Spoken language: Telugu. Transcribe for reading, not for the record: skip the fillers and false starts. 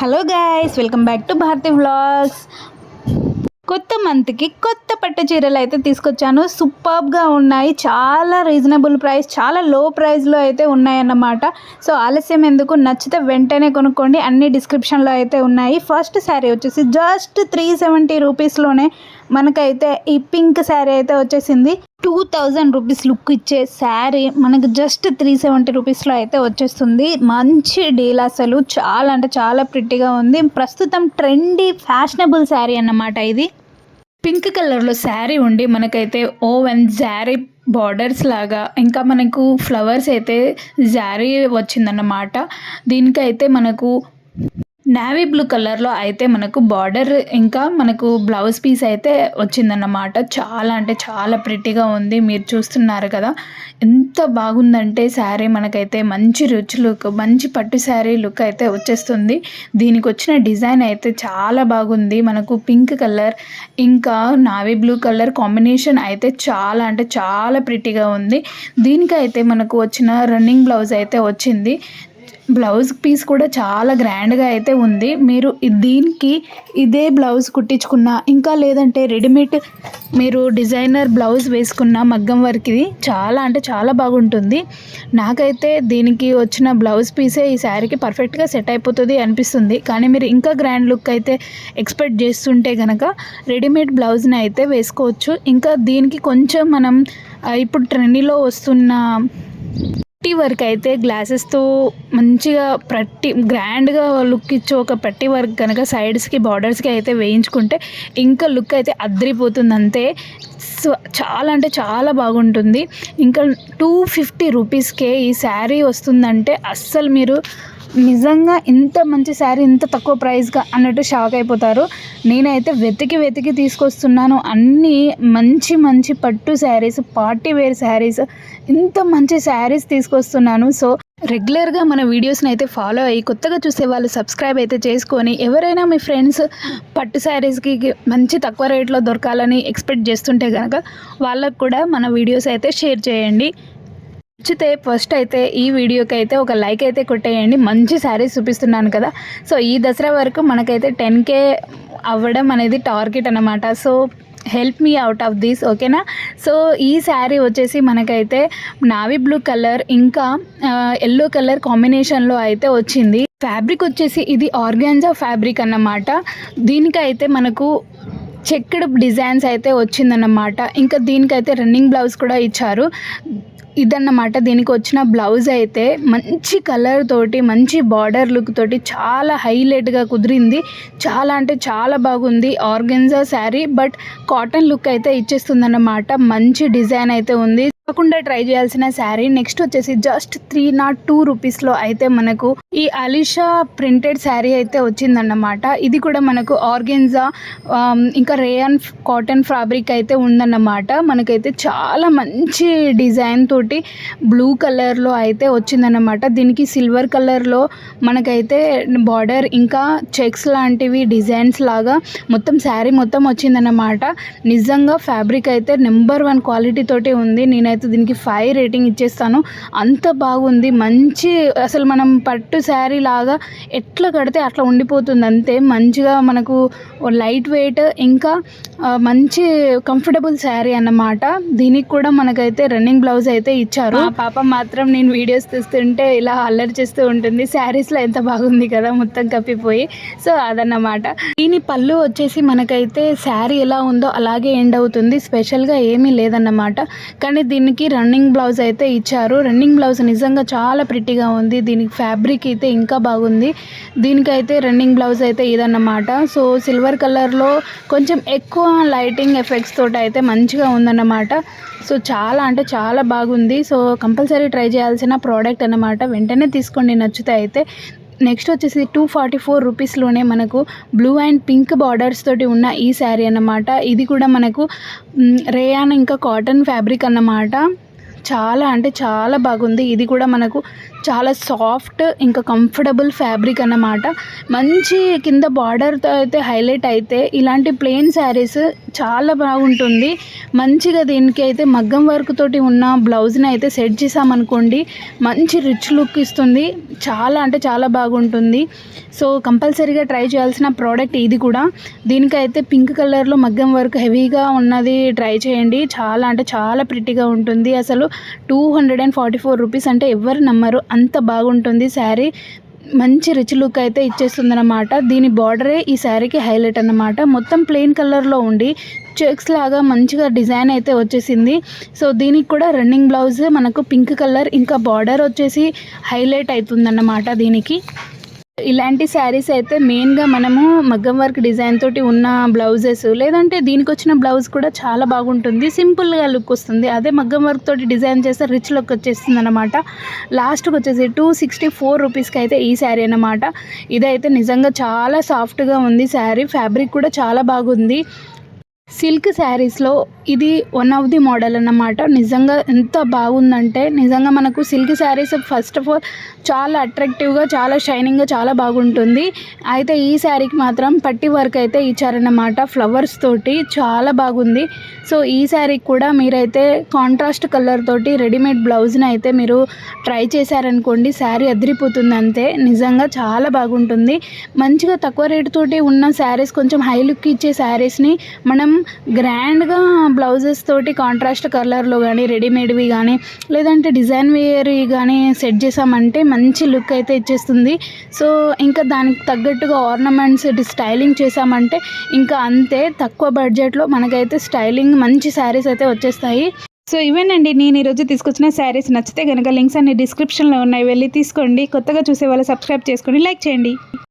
Hello guys, welcome back to Bharathi vlogs. కొత్త మంత్కి కొత్త పట్టు చీరలు అయితే తీసుకొచ్చాను. సూపర్గా ఉన్నాయి, చాలా రీజనబుల్ ప్రైస్, చాలా లో ప్రైస్లో అయితే ఉన్నాయన్నమాట. సో ఆలస్యం ఎందుకు, నచ్చితే వెంటనే కొనుక్కోండి, అన్ని డిస్క్రిప్షన్లో అయితే ఉన్నాయి. ఫస్ట్ శారీ వచ్చేసి జస్ట్ 370 రూపీస్లోనే మనకైతే ఈ పింక్ శారీ అయితే వచ్చేసింది. 2000 రూపీస్ లుక్ ఇచ్చే శారీ మనకు జస్ట్ 370 రూపీస్లో అయితే వచ్చేస్తుంది. మంచి డీల్, అసలు చాలా అంటే చాలా ప్రిట్టిగా ఉంది. ప్రస్తుతం ట్రెండీ ఫ్యాషనబుల్ శారీ అన్నమాట. ఇది పింక్ కలర్లో శారీ ఉండి మనకైతే ఓవెన్ జారీ బార్డర్స్ లాగా, ఇంకా మనకు ఫ్లవర్స్ అయితే జారీ వచ్చిందన్నమాట. దీనికైతే మనకు నేవీ బ్లూ కలర్లో అయితే మనకు బార్డర్, ఇంకా మనకు బ్లౌజ్ పీస్ అయితే వచ్చిందన్నమాట. చాలా అంటే చాలా ప్రిట్టిగా ఉంది, మీరు చూస్తున్నారు కదా ఎంత బాగుందంటే శారీ. మనకైతే మంచి రిచ్ లుక్, మంచి పట్టు శారీ లుక్ అయితే వచ్చేస్తుంది. దీనికి వచ్చిన డిజైన్ అయితే చాలా బాగుంది. మనకు పింక్ కలర్ ఇంకా నావీ బ్లూ కలర్ కాంబినేషన్ అయితే చాలా అంటే చాలా ప్రిట్టిగా ఉంది. దీనికైతే మనకు వచ్చిన రన్నింగ్ బ్లౌజ్ అయితే వచ్చింది. బ్లౌజ్ పీస్ కూడా చాలా గ్రాండ్గా అయితే ఉంది. మీరు దీనికి ఇదే బ్లౌజ్ కుట్టించుకున్న, ఇంకా లేదంటే రెడీమేడ్ మీరు డిజైనర్ బ్లౌజ్ వేసుకున్న మగ్గం వర్క్, ఇది చాలా అంటే చాలా బాగుంటుంది. నాకైతే దీనికి వచ్చిన బ్లౌజ్ పీసే ఈ శారీకి పర్ఫెక్ట్గా సెట్ అయిపోతుంది అనిపిస్తుంది. కానీ మీరు ఇంకా గ్రాండ్ లుక్ అయితే ఎక్స్పెక్ట్ చేస్తుంటే కనుక రెడీమేడ్ బ్లౌజ్ని అయితే వేసుకోవచ్చు. ఇంకా దీనికి కొంచెం మనం ఇప్పుడు ట్రెండీలో వస్తున్న పట్టి వర్క్ అయితే గ్లాసెస్తో మంచిగా గ్రాండ్గా లుక్ ఇచ్చే ఒక పట్టి వర్క్ కనుక సైడ్స్కి బార్డర్స్కి అయితే వేయించుకుంటే ఇంకా లుక్ అయితే అద్దరిపోతుంది అంతే. సో చాలా అంటే చాలా బాగుంటుంది. ఇంకా 250 రూపీస్కే ఈ శారీ వస్తుందంటే అస్సలు మీరు నిజంగా ఇంత మంచి శారీ ఇంత తక్కువ ప్రైస్గా అన్నట్టు షాక్ అయిపోతారు. నేనైతే వెతికి తీసుకొస్తున్నాను అన్నీ మంచి మంచి పట్టు శారీస్, పార్టీ వేర్ శారీస్, ఇంత మంచి శారీస్ తీసుకొస్తున్నాను. సో రెగ్యులర్గా మన వీడియోస్ని అయితే ఫాలో అయ్యి కొత్తగా చూసే వాళ్ళు సబ్స్క్రైబ్ అయితే చేసుకొని, ఎవరైనా మీ ఫ్రెండ్స్ పట్టు శారీస్కి మంచి తక్కువ రేట్లో దొరకాలని ఎక్స్పెక్ట్ చేస్తుంటే కనుక వాళ్ళకు కూడా మన వీడియోస్ అయితే షేర్ చేయండి. నచ్చితే ఫస్ట్ అయితే ఈ వీడియోకి అయితే ఒక లైక్ అయితే కొట్టేయండి. మంచి శారీస్ చూపిస్తున్నాను కదా. సో ఈ దసరా వరకు మనకైతే 10K అవ్వడం అనేది టార్గెట్ అన్నమాట. So help me out of this, ఓకేనా. సో ఈ శారీ వచ్చేసి మనకైతే నావీ బ్లూ కలర్ ఇంకా ఎల్లో కలర్ కాంబినేషన్లో అయితే వచ్చింది. ఫ్యాబ్రిక్ వచ్చేసి ఇది ఆర్గాన్జా ఫ్యాబ్రిక్ అన్నమాట. దీనికైతే మనకు చెక్డ్ డిజైన్స్ అయితే వచ్చిందన్నమాట. ఇంకా దీనికైతే రన్నింగ్ బ్లౌజ్ కూడా ఇచ్చారు. ఇదన్నమాట దీనికి వచ్చిన బ్లౌజ్ అయితే మంచి కలర్ తోటి, మంచి బార్డర్ లుక్ తోటి చాలా హైలైట్గా కుదిరింది. చాలా అంటే చాలా బాగుంది. Organza sari but cotton look అయితే ఇచ్చేస్తుందన్నమాట. మంచి డిజైన్ అయితే ఉంది. తప్పకుండా ట్రై చేయాల్సిన శారీ. నెక్స్ట్ వచ్చేసి జస్ట్ 302 రూపీస్లో అయితే మనకు ఈ అలీషా ప్రింటెడ్ శారీ అయితే వచ్చిందన్నమాట. ఇది కూడా మనకు ఆర్గెన్జా ఇంకా రేయాన్ కాటన్ ఫ్యాబ్రిక్ అయితే ఉందన్నమాట. మనకైతే చాలా మంచి డిజైన్ తోటి బ్లూ కలర్లో అయితే వచ్చిందన్నమాట. దీనికి సిల్వర్ కలర్లో మనకైతే బార్డర్ ఇంకా చెక్స్ లాంటివి డిజైన్స్ లాగా మొత్తం శారీ మొత్తం వచ్చిందన్నమాట. నిజంగా ఫ్యాబ్రిక్ అయితే నెంబర్ 1 క్వాలిటీ తోటి ఉంది. నేనైతే దీనికి 5 రేటింగ్ ఇచ్చేస్తాను, అంత బాగుంది. మంచి అసలు మనం పట్టు శారీ లాగా ఎట్లా కడితే అట్లా ఉండిపోతుంది అంతే. మంచిగా మనకు లైట్ వెయిట్ ఇంకా మంచి కంఫర్టబుల్ శారీ అన్నమాట. దీనికి కూడా మనకైతే రన్నింగ్ బ్లౌజ్ అయితే ఇచ్చారు. పాప మాత్రం నేను వీడియోస్ తీస్తుంటే ఇలా అల్లరి చేస్తూ ఉంటుంది. శారీస్లో ఎంత బాగుంది కదా, మొత్తం కప్పిపోయి. సో అదన్నమాట. దీని పళ్ళు వచ్చేసి మనకైతే శారీ ఎలా ఉందో అలాగే ఎండ్ అవుతుంది, స్పెషల్గా ఏమీ లేదన్నమాట. కానీ దీనికి రన్నింగ్ బ్లౌజ్ అయితే ఇచ్చారు. రన్నింగ్ బ్లౌజ్ నిజంగా చాలా ప్రిట్టిగా ఉంది. దీనికి ఫ్యాబ్రిక్ అయితే ఇంకా బాగుంది. దీనికైతే రన్నింగ్ బ్లౌజ్ అయితే ఇదన్నమాట. సో సిల్వర్ కలర్లో కొంచెం ఎక్కువ లైటింగ్ ఎఫెక్ట్స్ తోటి అయితే మంచిగా ఉందన్నమాట. సో చాలా అంటే చాలా బాగుంది. సో కంపల్సరీ ట్రై చేయాల్సిన ప్రోడక్ట్ అన్నమాట. వెంటనే తీసుకోండి నచ్చితే అయితే. నెక్స్ట్ వచ్చేసి 244 రూపీస్లోనే మనకు బ్లూ అండ్ పింక్ బార్డర్స్ తోటి ఉన్న ఈ శారీ అన్నమాట. ఇది కూడా మనకు రేయాన్ ఇంకా కాటన్ ఫ్యాబ్రిక్ అన్నమాట. చాలా అంటే చాలా బాగుంది. ఇది కూడా మనకు చాలా సాఫ్ట్ ఇంకా కంఫర్టబుల్ ఫ్యాబ్రిక్ అన్నమాట. మంచి కింద బార్డర్తో అయితే హైలైట్ అయితే ఇలాంటి ప్లెయిన్ శారీస్ చాలా బాగుంటుంది. మంచిగా దీనికి అయితే మగ్గం వర్క్ తోటి ఉన్న బ్లౌజ్ని అయితే సెట్ చేసామనుకోండి, మంచి రిచ్ లుక్ ఇస్తుంది. చాలా అంటే చాలా బాగుంటుంది. సో కంపల్సరీగా ట్రై చేయాల్సిన ప్రోడక్ట్ ఇది కూడా. దీనికైతే పింక్ కలర్లో మగ్గం వర్క్ హెవీగా ఉన్నది ట్రై చేయండి. చాలా అంటే చాలా ప్రిటీగా ఉంటుంది. అసలు 244 రూపీస్ అంటే ఎవరు నమ్మరు, అంత బాగుంటుంది శారీ. మంచి రిచ్ లుక్ అయితే ఇచ్చేస్తుంది అన్నమాట. దీని బార్డరే ఈ శారీకి హైలైట్ అన్నమాట. మొత్తం ప్లెయిన్ కలర్లో ఉండి చెక్స్ లాగా మంచిగా డిజైన్ అయితే వచ్చేసింది. సో దీనికి కూడా రన్నింగ్ బ్లౌజ్ మనకు పింక్ కలర్, ఇంకా బార్డర్ వచ్చేసి హైలైట్ అవుతుందన్నమాట. దీనికి ఇలాంటి శారీస్ అయితే మెయిన్గా మనము మగ్గం వర్క్ డిజైన్ తోటి ఉన్న బ్లౌజెస్, లేదంటే దీనికి వచ్చిన బ్లౌజ్ కూడా చాలా బాగుంటుంది. సింపుల్గా లుక్ వస్తుంది. అదే మగ్గం వర్క్ తోటి డిజైన్ చేస్తే రిచ్ లుక్ వచ్చేస్తుంది అనమాట. లాస్ట్కి వచ్చేసి 264 రూపీస్కి అయితే ఈ శారీ అన్నమాట. ఇదైతే నిజంగా చాలా సాఫ్ట్గా ఉంది శారీ. ఫ్యాబ్రిక్ కూడా చాలా బాగుంది. సిల్క్ శారీస్లో ఇది వన్ ఆఫ్ ది మోడల్ అన్నమాట. నిజంగా ఎంత బాగుందంటే నిజంగా మనకు silk saris first of all చాలా అట్రాక్టివ్గా, చాలా షైనింగ్గా, చాలా బాగుంటుంది. అయితే ఈ శారీకి మాత్రం పట్టి వర్క్ అయితే ఇచ్చారన్నమాట ఫ్లవర్స్ తోటి. చాలా బాగుంది. సో ఈ శారీకి కూడా మీరైతే కాంట్రాస్ట్ కలర్ తోటి రెడీమేడ్ బ్లౌజ్ని అయితే మీరు ట్రై చేశారనుకోండి, శారీ అదిరిపోతుంది అంతే. నిజంగా చాలా బాగుంటుంది. మంచిగా తక్కువ రేటు తోటి ఉన్న శారీస్, కొంచెం హై లుక్ ఇచ్చే శారీస్ని మనం గ్రాండ్గా బ్లౌజెస్ తోటి కాంట్రాస్ట్ కలర్లో కానీ, రెడీమేడ్వి కానీ, లేదంటే డిజైన్ వేర్వి కానీ సెట్ చేసామంటే మంచి లుక్ అయితే ఇచ్చేస్తుంది. సో ఇంకా దానికి తగ్గట్టుగా ఆర్నమెంట్స్ స్టైలింగ్ చేసామంటే ఇంకా అంతే. తక్కువ బడ్జెట్లో మనకైతే స్టైలింగ్ మంచి శారీస్ అయితే వచ్చేస్తాయి. సో ఇవేనండి నేను ఈరోజు తీసుకొచ్చిన శారీస్. నచ్చితే కనుక లింక్స్ అన్ని డిస్క్రిప్షన్లో ఉన్నాయి, వెళ్ళి తీసుకోండి. కొత్తగా చూసే వాళ్ళు సబ్స్క్రైబ్ చేసుకోండి, లైక్ చేయండి.